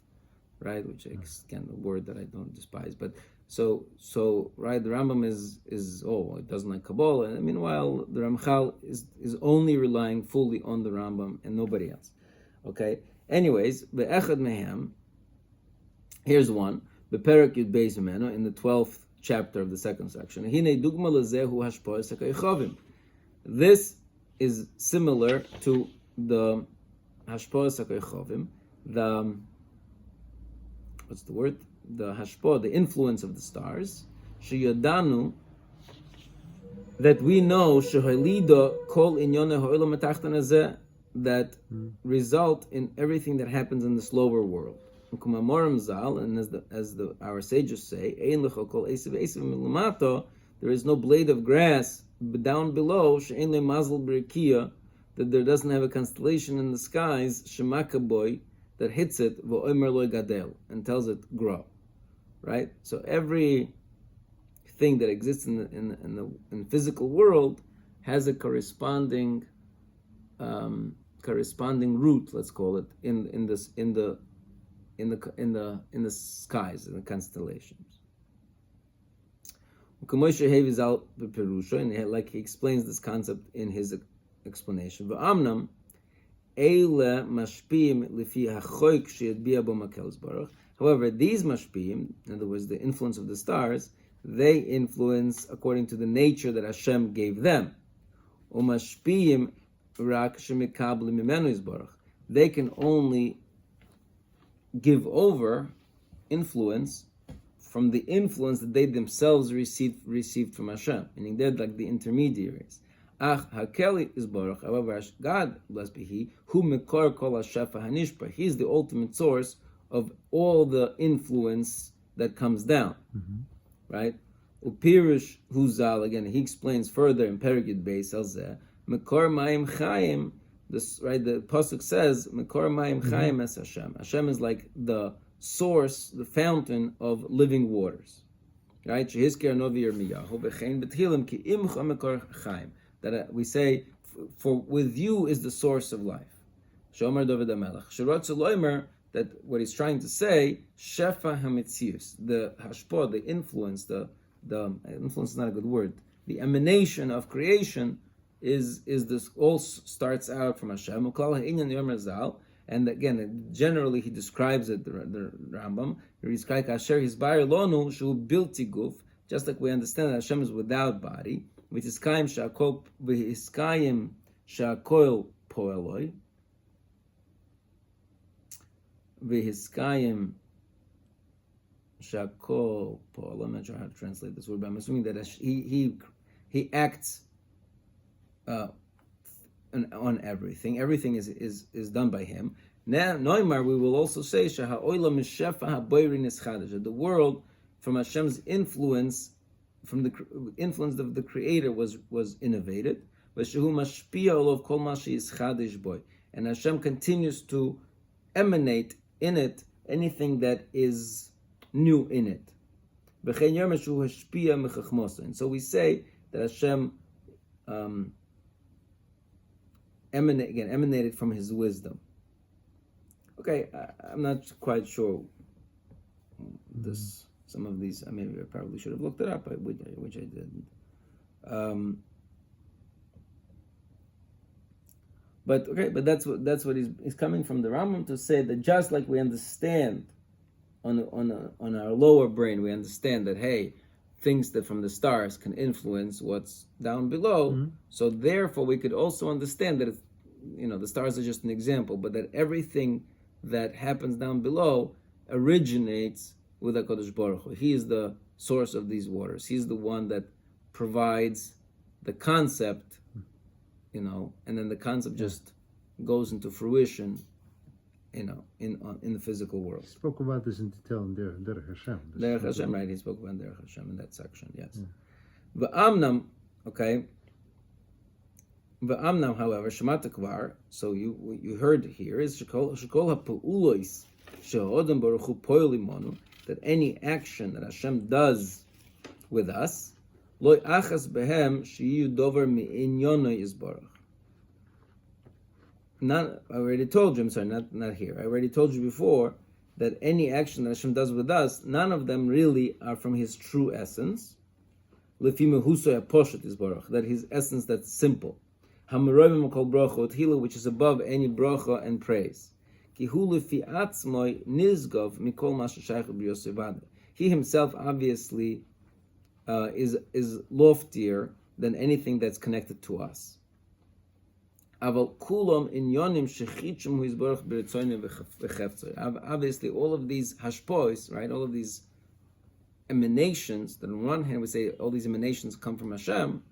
right? Which is again a word that I don't despise. But so right, the Rambam is it doesn't like Kabbalah, and meanwhile the Ramchal is only relying fully on the Rambam and nobody else. Okay. Anyways, be'echad mehem. Here's one. Be'perak Yud Beis Mimenu, in the 12th chapter of the second section. Hine dugma lezehu hashpoes hakaychavim. This is similar to the hashpoes hakaychavim. The what's the word? The hashpoah, the influence of the stars. Sheyadanu, that we know shehalido kol inyone ha'olam hatachton hazeh, that result in everything that happens in this lower world. And as our sages say, there is no blade of grass down below, that there doesn't have a constellation in the skies, shemakaboy, that hits it, and tells it grow. Right? So every thing that exists in the physical world has a corresponding root, let's call it, in the skies, in the constellations. And like he explains this concept in his explanation. However, these mashpim, in other words, the influence of the stars, they influence according to the nature that Hashem gave them. Umashpiyim rak shemikablim mimenu yisborach. They can only give over influence from the influence that they themselves received from Hashem, meaning they're like the intermediaries. Ach hakeli is baruch. However, God, blessed be He, who mekor kol hashefa hanishpa. He's the ultimate source of all the influence that comes down, right? Upirush huzal, again, he explains further in Perigid Beis Alzeh, mekor mayim chayim. This, right? The pasuk says, mekor mayim chayim es Hashem. Hashem is like the source, the fountain of living waters, right? Shehizker novi Yirmiyahu v'chein b'thilim ki imcha mekor chayim. That we say, for with you is the source of life. Shomer David HaMelech. Shirotzu loimer, that what he's trying to say, shefa hamitzius, the hashpah, the influence, the influence is not a good word, the emanation of creation is this, all starts out from Hashem. And again, generally he describes it, the Rambam, just like we understand that Hashem is without body, which is kaim shakol poeloi, v'hiskayim shakol poeloi. I'm not sure how to translate this word, but I'm assuming that he acts on everything. Everything is done by him. Now, Noimar, we will also say that the world, from Hashem's influence, from the influence of the Creator, was innovated. And Hashem continues to emanate in it anything that is new in it. And so we say that Hashem emanated from His wisdom. Okay, I'm not quite sure this. Some of these, I probably should have looked it up, which I didn't. But that's what he's coming from the Rambam to say, that just like we understand on our lower brain, we understand that, hey, things that from the stars can influence what's down below. So therefore, we could also understand that the stars are just an example, but that everything that happens down below originates with HaKadosh Baruch Hu. He is the source of these waters. He's the one that provides the concept, and then the concept just goes into fruition, in the physical world. He spoke about this in detail in Derech Hashem. Derech Hashem, right? He spoke about Derech Hashem in that section, yes. V'amnam, okay. V'amnam, however, Shemata Kvar, so you heard here, is Shekol HaPu'ulois She'odem Baruch Hu Poel Imonu, that any action that Hashem does with us, Loi Achas Behem She'yu Dover Mi'inyono Yisbarach. I already told you, I'm sorry, not here. I already told you before that any action that Hashem does with us, none of them really are from His true essence. Lefi mehuso poshet Yisbarach, that His essence that's simple. Hamaroim kol bracha uthilu, which is above any bracha and praise. Ki hu lefi atzmoi nizgov mikol ma sheshayach b'yosevade. He himself obviously is loftier than anything that's connected to us. Aval kulom inyonim shechitzum hu yisborach b'ritzonim v'cheftzoi. Obviously, all of these hashpois, right? All of these emanations. That on one hand we say all these emanations come from Hashem,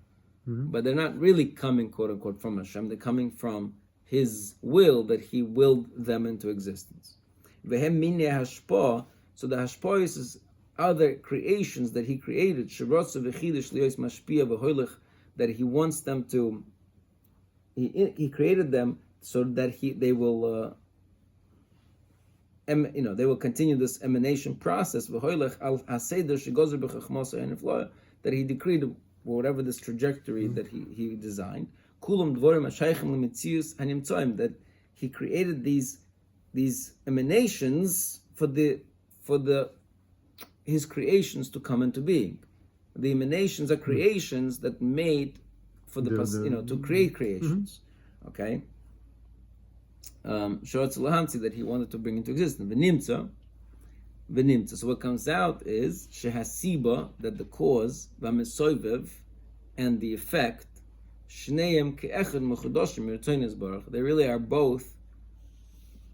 but they're not really coming, quote unquote, from Hashem. They're coming from His will, that He willed them into existence. Vehem minei hashpah. So the hashpois is other creations that He created. Sherotzu v'chidush liyos mashpia v'hoilech, that He wants them to. He created them so that they will, they will continue this emanation process. That He decreed whatever this trajectory that He designed. That He created these emanations for His creations to come into being. The emanations are creations that made for to create creations, okay? That He wanted to bring into existence. V'nimtza. So what comes out is shehasiba, that the cause, v'mesoivev, and the effect, Shneim ke'echad mechudoshim mirtzonos baruch. They really are both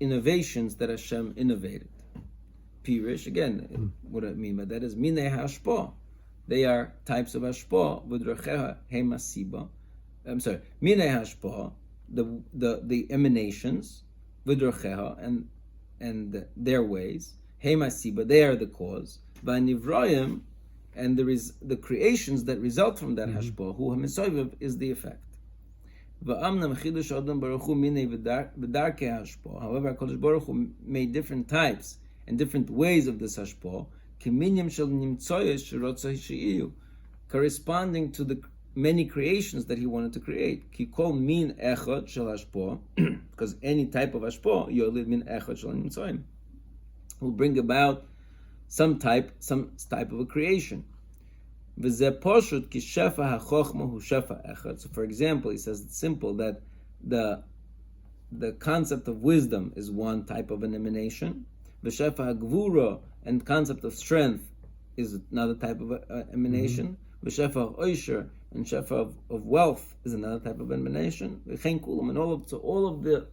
innovations that Hashem innovated. Pirish, again, what I mean by that is minei hashpah. They are types of hashpah. V'dracheha hemasiba. I'm sorry, minei hashpah, the emanations, v'dracheha, and their ways. Hemasiba, they are the cause. V'nivroyim, and there is the creations that result from that hashpah. Hu hamisoviv is the effect. However, HaKadosh Baruch Hu made different types and different ways of this hashpah, corresponding to the many creations that he wanted to create. Because any type of hashpah will bring about some type of a creation. So for example, he says it's simple that the concept of wisdom is one type of an emanation. V'shefa hagvura, and concept of strength is another type of emanation. V'shefa oisher, and shefa of wealth is another type of emanation. V'chein kulam, and all of the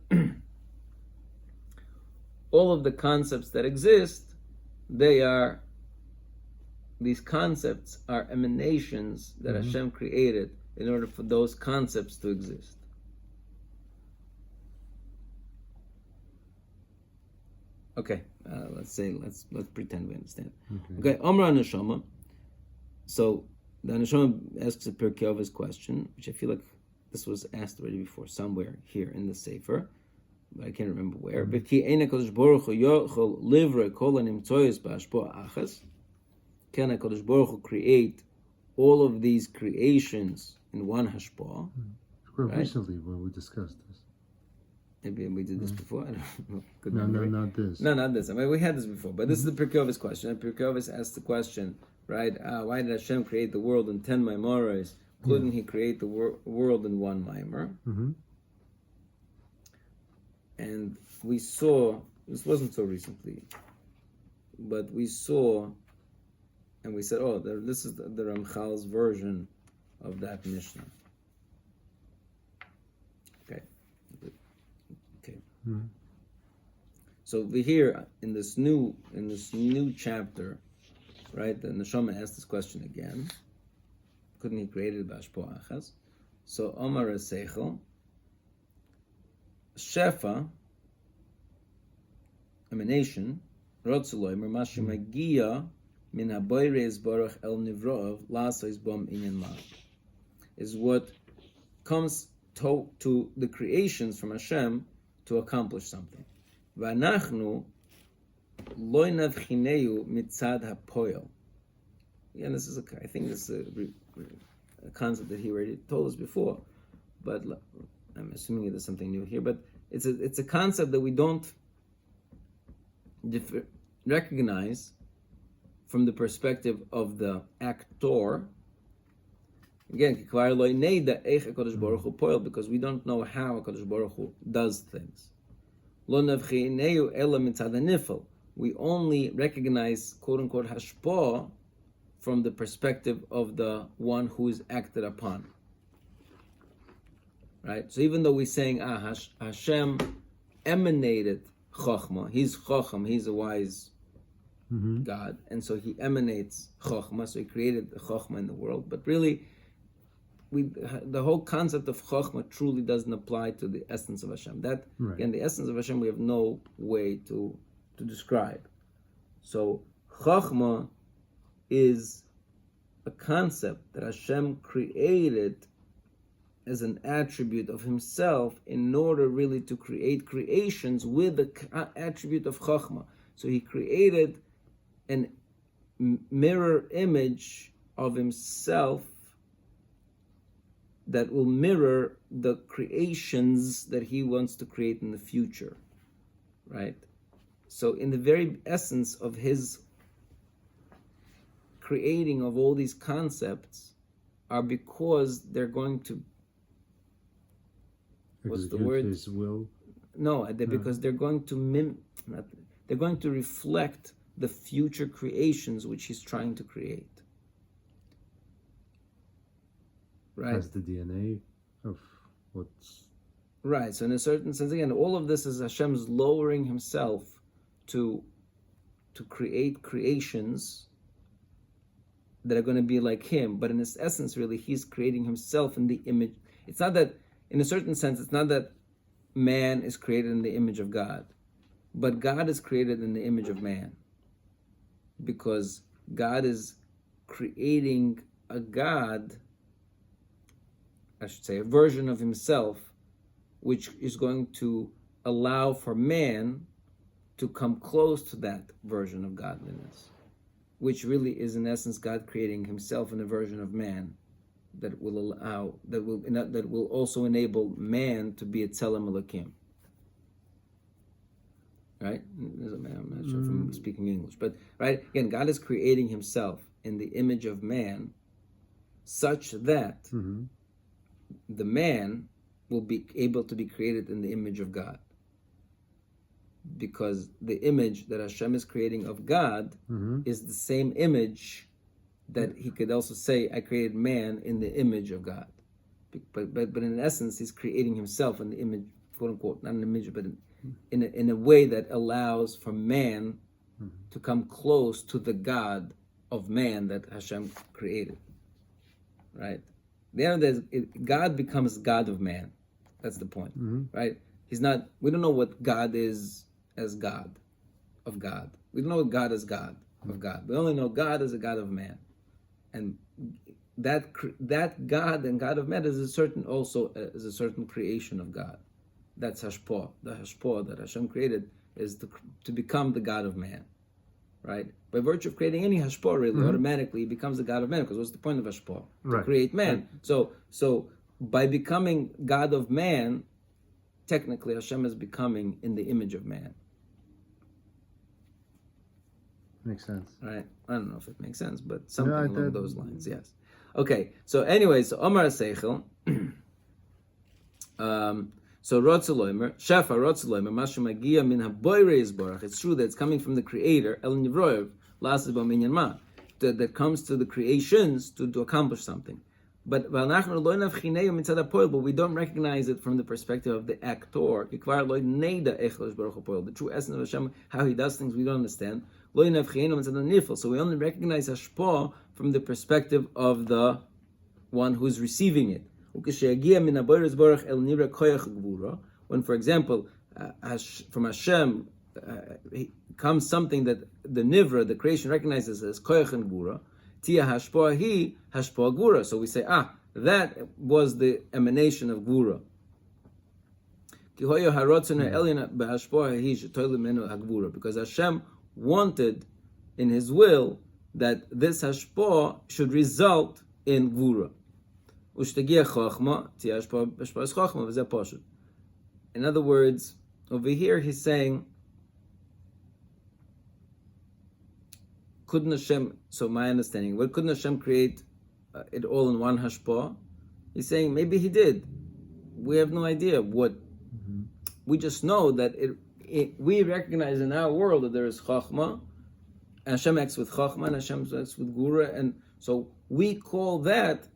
all of the concepts that exist, these concepts are emanations that Hashem created in order for those concepts to exist. Okay, let's pretend we understand. Okay, Omra Neshama. So the Neshama asks a Pirkei Avos question, which I feel like this was asked already before, somewhere here in the Sefer, but I can't remember where. Can HaKadosh Baruch Hu create all of these creations in one hashpah? Right? Recently, when we discussed this. Maybe we did this before. I don't know. No, not this. No, not this. I mean, we had this before, but this is the Pirkei Avos question. And Pirkei Avos asked the question, right? Why did Hashem create the world in 10 maimaros? Couldn't He create the world in one maimar? And we saw, this wasn't so recently, but we saw, and we said, oh, this is the Ramchal's version of that Mishnah. Okay. So over here in this new chapter, right? The Neshama asked this question again. Couldn't he create it b'hashpah achas? So Omar Seichel, Shefa, emanation, Rotzuloimer Mashi Magia min haboyres baruch el nivroov lasois bom inyan la, is what comes to the creations from Hashem to accomplish something. V'anachnu loy navchineu mitzad hapoel. Yeah, this is I think this is a concept that he already told us before, but I'm assuming there's something new here. But it's a concept that we don't recognize from the perspective of the actor. Again, because we don't know how HaKadosh Baruch Hu does things. We only recognize, quote unquote, hashpah from the perspective of the one who is acted upon. Right? So even though we're saying, Hashem emanated Chochmah, He's Chocham, He's a wise God, and so He emanates Chochmah, so He created the Chochmah in the world, but really, the whole concept of Chochmah truly doesn't apply to the essence of Hashem. Again, the essence of Hashem we have no way to describe. So Chochmah is a concept that Hashem created as an attribute of Himself in order really to create creations with the attribute of Chochmah. So He created an mirror image of Himself that will mirror the creations that He wants to create in the future, right? So in the very essence of His creating of all these concepts are because they're going to, what's the word? His will? No, because they're going to they're going to reflect the future creations which He's trying to create. Right. As the DNA of what's right. So in a certain sense, again, all of this is Hashem's lowering Himself to create creations that are going to be like Him. But in its essence, really, He's creating Himself in the image. It's not that, in a certain sense, it's not that man is created in the image of God, but God is created in the image of man, because God is creating a God, I should say, a version of Himself, which is going to allow for man to come close to that version of godliness, which really is in essence God creating Himself in a version of man that will also enable man to be a Tzelem Elokim. Right? I'm not sure if I'm speaking English, but right, again, God is creating Himself in the image of man, such that the man will be able to be created in the image of God. Because the image that Hashem is creating of God is the same image that He could also say, I created man in the image of God. But in essence, He's creating Himself in the image, quote unquote, not an image, but in a way that allows for man to come close to the God of man that Hashem created. Right? The end of it, God becomes God of man. That's the point. Right? He's not, we don't know what God is as God of God. We don't know God as God of God. We only know God as a God of man. And that God and God of man is a certain creation of God. That's Hashpah. The Hashpah that Hashem created is to become the God of man, right? By virtue of creating any Hashpah, really, automatically he becomes the God of man. Because what's the point of Hashpah? Right. To create man. Right. So by becoming God of man, technically Hashem is becoming in the image of man. Makes sense. Right? I don't know if it makes sense, but something along those lines, yes. Okay, so anyway, so Omar Seichel, so Rotzeloimer, Shefa Rotzeloimer, Mashu Magia Min HaBoire Yisborach. It's true that it's coming from the Creator, El Nivroev, Lasses B'Minyan Ma, that comes to the creations to accomplish something. But we don't recognize it from the perspective of the actor. The true essence of Hashem, how He does things, we don't understand. So we only recognize Hashpah from the perspective of the one who's receiving it. When, for example, from Hashem comes something that the Nivra, the creation, recognizes as Koyach and Gvura, Tia Hashpah Hi Hashpah Gvura. So we say, that was the emanation of Gvura. Because Hashem wanted in His will that this Hashpah should result in Gvura. In other words, over here he's saying, couldn't Hashem, so my understanding, couldn't Hashem create it all in one Hashpah? He's saying maybe He did. We have no idea what. We just know that we recognize in our world that there is Chachma, and Hashem acts with Chachma, and Hashem acts with Gura, and so we call that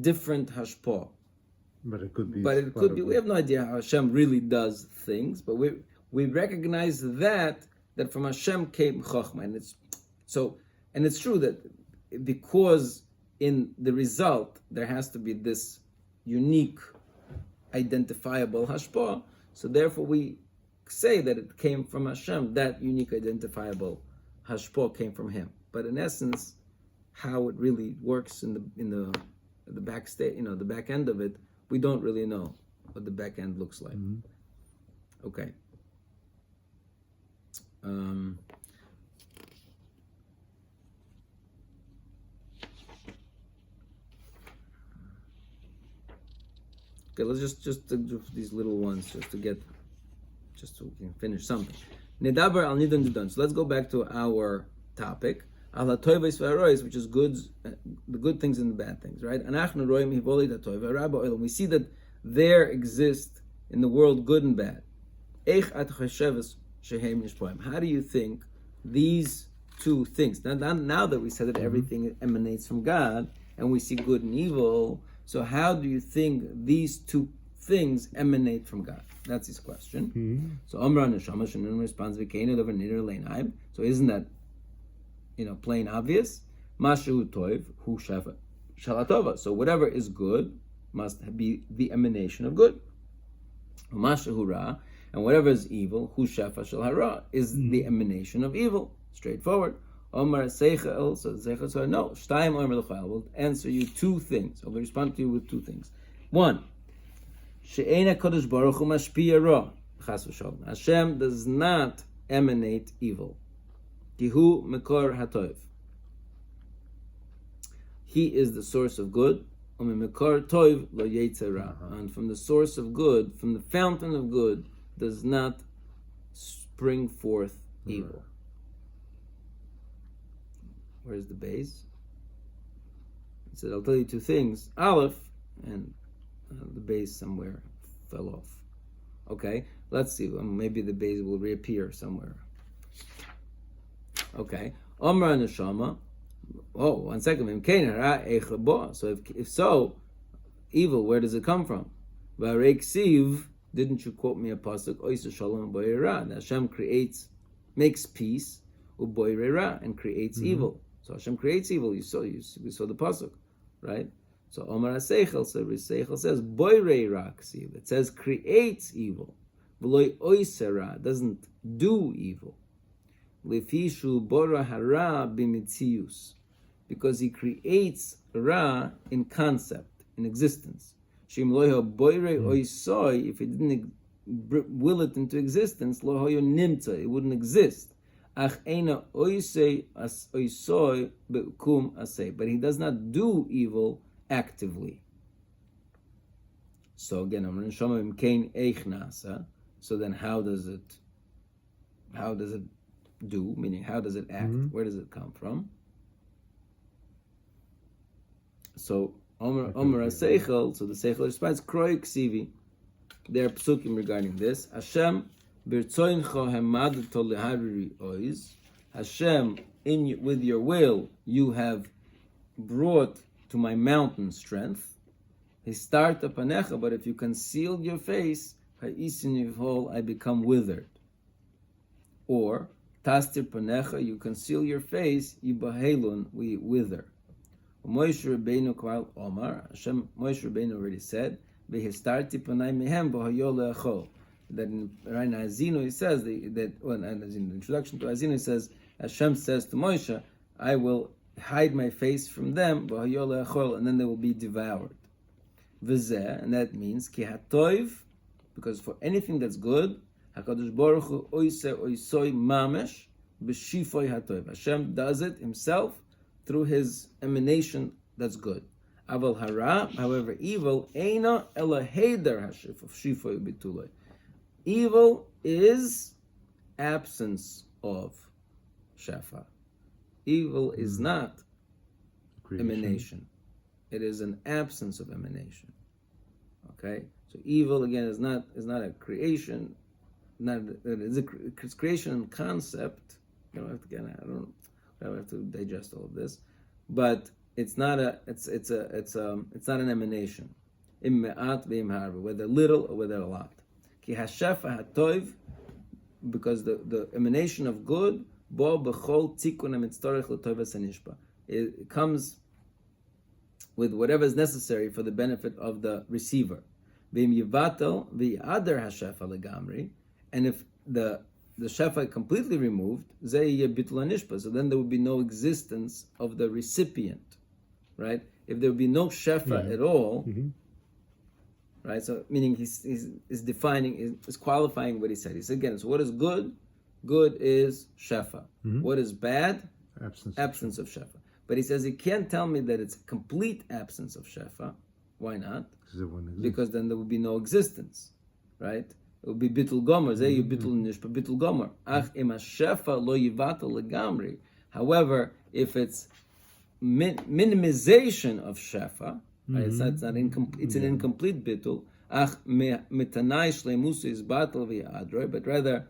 different Hashpah. But it could be. We have no idea how Hashem really does things, but we recognize that from Hashem came Chachma, and it's true that because in the result there has to be this unique, identifiable Hashpah, so therefore we say that it came from Hashem. That unique, identifiable Hashpah came from Him. But in essence, how it really works in the back the back end of it, we don't really know what the back end looks like. Okay. Okay, let's just do these little ones just so we can finish something. Nedaber al nidon didon. So let's go back to our topic. Al hatoivos v'harois, which is goods, the good things and the bad things, right? Anachnu roim hivolid hatoiv v'raba olam. We see that there exist in the world good and bad. Eich at chosheves shehem nishpoim. How do you think these two things? Now that we said that everything emanates from God, and we see good and evil, So how do you think these two things emanate from God? That's his question. So Amra Neshama Shanun responds, so isn't that plain obvious? Mashu Toiv Hu Shefa Shalatova. So whatever is good must be the emanation of good. Mashu Ra, and whatever is evil, Hu Shefa Shal Hara, is the emanation of evil. Straightforward. Omar Seichel, so Seichel said, no, Shtaim Omer L'chayil, will answer you two things. I will respond to you with two things. One, She'ena Kodesh Baruch Hu Mashpia Ra, Chas v'shalom. Hashem does not emanate evil. Kihu Mekor HaToiv. He is the source of good. Mekor Toiv Lo Yetzer Ra. And from the source of good, from the fountain of good, does not spring forth evil. Where's the base? He said, I'll tell you two things. Aleph, and the base somewhere fell off. Okay, let's see. Maybe the base will reappear somewhere. Okay. Omra Neshama. Oh, 1 second. So if so, evil, where does it come from? Didn't you quote me a pasuk? That Hashem makes peace, and creates evil. So Hashem creates evil. We saw the pasuk, right? So Omar HaSeichel says Boirei Ra Ksiv. It says creates evil. V'loi oisera, doesn't do evil. Lefishu bora hara b'mitzius, because he creates ra in concept, in existence. Shim loho boirei oisoi, if he didn't will it into existence, lohoyo nimtza, it wouldn't exist. Ach eina oisei as oisoi be'ukum asei, but he does not do evil actively. So again, Amrin Shomim Kain Eich Nasa. So then how does it do? Meaning, how does it act? Where does it come from? So Omer HaSeichel, so the Seichel responds, Kroi Ksivi. There are psukim regarding this. Hashem Birtzoincho Hemadato Lehariri Oiz. Hashem, with your will, you have brought to my mountain strength. Histarta panecha, but if you conceal your face, I become withered. Or tastir panecha, you conceal your face, yibahelun, we wither. Moshe Rabbeinu kval Omar, Hashem, Moshe Rabbeinu already said, vehistarti panai mehem v'hayol le'achol. That in Rein Azino he says in the introduction to Azino he says, Hashem says to Moshe, I will hide my face from them, and then they will be devoured. V'zeh, and that means ki hatoiv, because for anything that's good, Hakadosh Baruch Hu oisoi mamesh b'shifoi hatoiv. Hashem does it himself through his emanation that's good. Aval hara, however, evil eina ela heder hashif of shifoi bituloi. Evil is absence of shefa. Evil is not emanation. It is an absence of emanation. Okay, so evil again is not a creation. It's creation and concept. I don't have to digest all of this, but it's not an emanation. Whether little or whether a lot. Ki hashefa hatoiv, because the emanation of good. It comes with whatever is necessary for the benefit of the receiver. And if the shefa is completely removed, so then there would be no existence of the recipient, right? If there would be no shefa at all, right? So meaning he's defining, is qualifying what he said. He said again, so what is good? Good is shefa. What is bad? Absence of shefa. But he says he can't tell me that it's a complete absence of shefa. Why not? Because then there would be no existence, right? It would be bitul gomer. Zeyu bitul nishpa bitul gomer. Ach im shefa lo yivatal legamri. However, if it's minimization of shefa, right? It's an incomplete bitul. Ach mitanai shleimusu is batal v'yadroi, but rather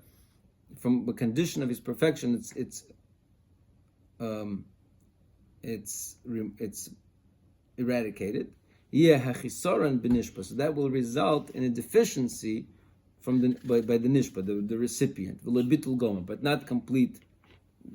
from the condition of his perfection, it's eradicated. hachisoran b'nishpa. So that will result in a deficiency from by the nishpa, the recipient, bitul goma, but not complete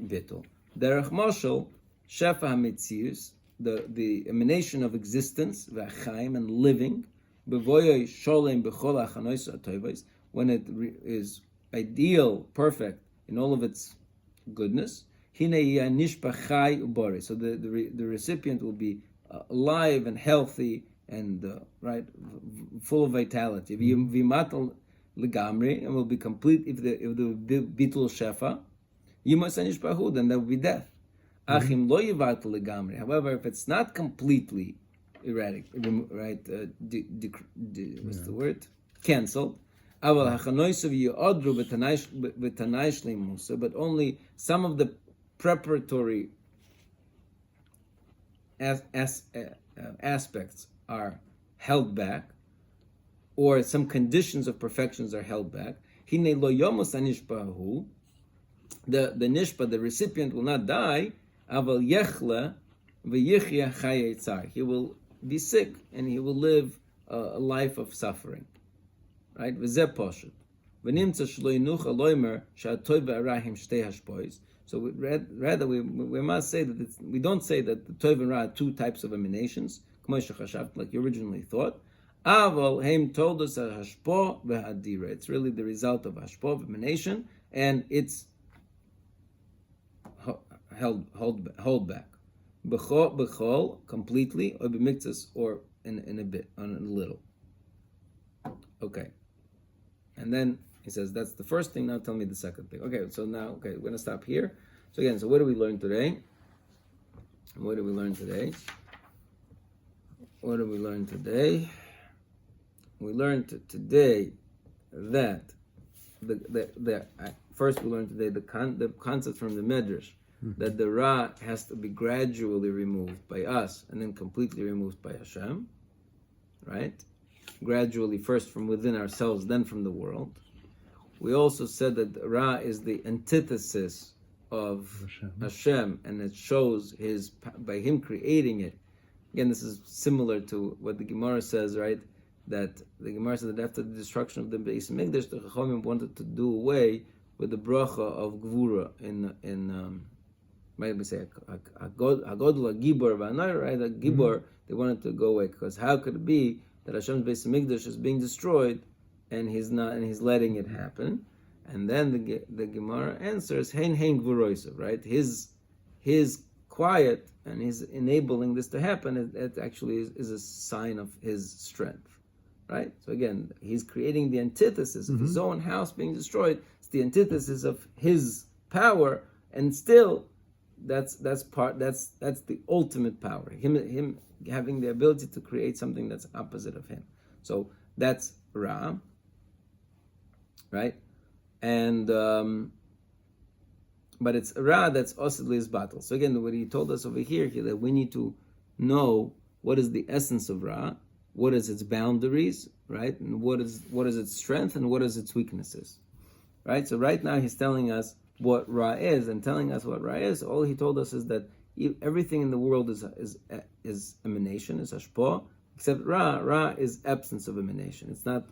bitul. Derech mashal shefa hametzius, the emanation of existence, v'achaim, and living, b'voyoi sholem b'chol achanois atoivos, when it is ideal, perfect in all of its goodness. Hinei nishpa chai ubori. So the recipient will be alive and healthy and right, full of vitality. Vimatal legamri, and will be complete if the bitul shefa. Yimas nishpahu, then there will be death. Achim lo yivatal legamri. However, if it's not completely erratic, right? What's the word? Cancelled. But only some of the preparatory aspects are held back, or some conditions of perfections are held back. The nishpa, the recipient, will not die. He will be sick and he will live a life of suffering. Right? So rather we must say that we don't say that the Tov and Ra are two types of emanations, like you originally thought. Aval told us hashpo v'hadira. It's really the result of hashpo, of emanation, and it's hold back. B'chol completely, or b'miktzas, or in a bit, on a little. Okay. And then he says, that's the first thing, now tell me the second thing. Okay, so now, we're going to stop here. So again, so what did we learn today? We learned today that first we learned today the concept from the Medrash, that the Ra has to be gradually removed by us and then completely removed by Hashem, right? Gradually, first from within ourselves, then from the world. We also said that Ra is the antithesis of Hashem, and it shows by him creating it. Again, this is similar to what the Gemara says, right? That the Gemara says that after the destruction of the Beis Mikdash, the Chachamim wanted to do away with the bracha of Gvura in maybe say Hagodol, Gibor, V'Anai, right? A Gibor, they wanted to go away, because how could it be that Hashem's Beis Mikdash is being destroyed and he's letting it happen? And then the Gemara answers, Hein Gvuroisav, right? His quiet and his enabling this to happen, it actually is a sign of his strength, right? So again, he's creating the antithesis of his own house being destroyed. It's the antithesis of his power, and still, that's the ultimate power. Him having the ability to create something that's opposite of him. So that's Ra, right? And but it's Ra that's also his battle. So again, what he told us over here that we need to know what is the essence of Ra, what is its boundaries, right? And what is its strength and what is its weaknesses, right? So right now he's telling us what Ra is, and telling us what Ra is. All he told us is that everything in the world is emanation, is hashpah, except Ra. Ra is absence of emanation. It's not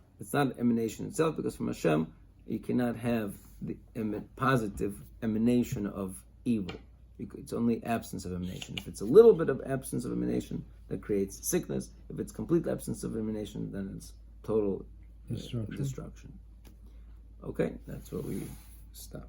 emanation itself, because from Hashem you cannot have the positive emanation of evil. It's only absence of emanation. If it's a little bit of absence of emanation, that creates sickness. If it's complete absence of emanation, then it's total destruction. Okay, that's where we stop.